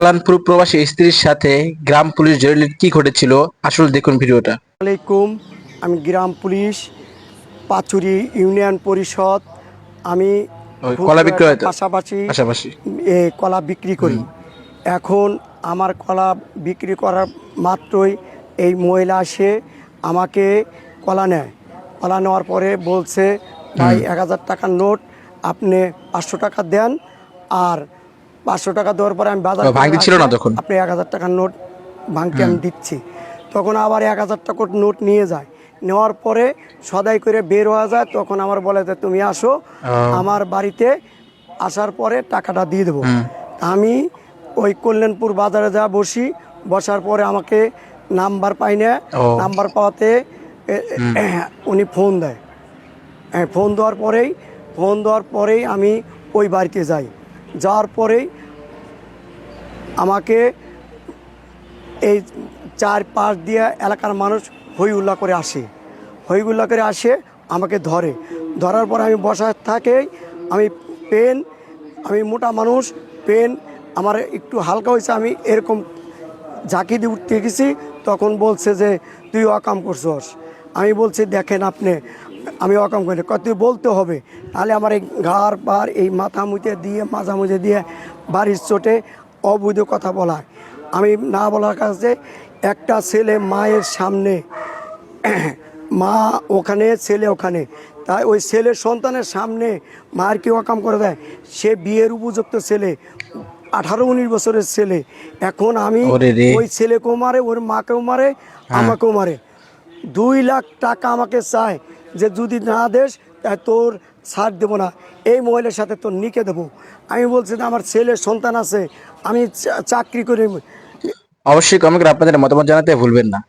কল্যাণপুর প্রবাসী স্ত্রীর সাথে গ্রাম পুলিশ জরুরি কি ঘটেছিল আসলে দেখুন ভিডিওটা। আলাইকুম। আমি গ্রাম পুলিশ পাচুরি ইউনিয়ন পরিষদ। আমি ওই কলা ক্ষুদ্র একটা বিক্রয়তা পাশাপাশি পাশাপাশি। কলা বিক্রি হুম। করি। এখন আমার কলা বিক্রি করার মাত্রই এই মহিলা এসে আমাকে কলা নেয়। কলা নেওয়ার পরে বলছে, ভাই হুম। 1000 টাকার নোট, আপনি 500 টাকা দেন। আর 500 টাকা দেওয়ার পরে আমি বাজার করে ভাঙতি ছিল আসলে না তখন। আপনি 1000 টাকার নোট ভাঙতে হুম। আমি দিচ্ছি। তখন আবার 1000 টাকার নোট নিয়ে যায়। নেওয়ার পরে সদাই করে বের হওয়া যায়। তখন আমার বলে যে তুমি আসো ও। আমার বাড়িতে, আসার পরে টাকাটা দিয়ে দেবো। হুম। আমি ওই কল্যাণপুর বাজারে যা বসি, বসার পরে আমাকে নাম্বার পাই না। ও। নাম্বার পাওয়াতে হুম। উনি ফোন দেয়। ফোন দেওয়ার পরেই আমি ওই বাড়িতে যাই। যাওয়ার পরেই আমাকে এই 4-5 দিয়ে এলাকার মানুষ হই উল্লা করে আসে। হই উল্লা করে আসে, আমাকে ধরে। ধরার পর আমি বসা থাকেই আমি পেন, আমি মোটা মানুষ, পেন আমার একটু হালকা হয়েছে, আমি এরকম ঝাঁকি দিয়ে উঠতে গেছি। তখন বলছে যে তুই অকাম করছস। আমি বলছি দেখেন আপনি, আমি অকাম করি কত তুই বলতে হবে, তাহলে আমার এই ঘাড় পাড় এই মাথা মুছে দিয়ে মাজা মুছে দিয়ে বাড়ির চোটে অবৈধ কথা বলায়। আমি না বলার কাছে একটা ছেলে মায়ের সামনে, মা ওখানে ছেলে ওখানে, তাই ওই ছেলের সন্তানের সামনে মায়ের কেউ অকাম করে দেয়। সে বিয়ের উপযুক্ত ছেলে, 18-19 বছরের ছেলে। এখন আমি ওরে রে। ওই ছেলেকেও মারে, ওর মাকেও মারে, হ্যাঁ। আমাকেও মারে। 2 লাখ টাকা আমাকে চায় যে যদি না দেস তাই তোর ছাড় দেবো না, এই মহিলার সাথে তোর নিকে দেবো। আমি বলছি যে আমার ছেলের সন্তান আছে, আমি চাকরি করি। অবশ্যই কমেন্ট করে আপনাদের মতামত জানাতে ভুলবেন না।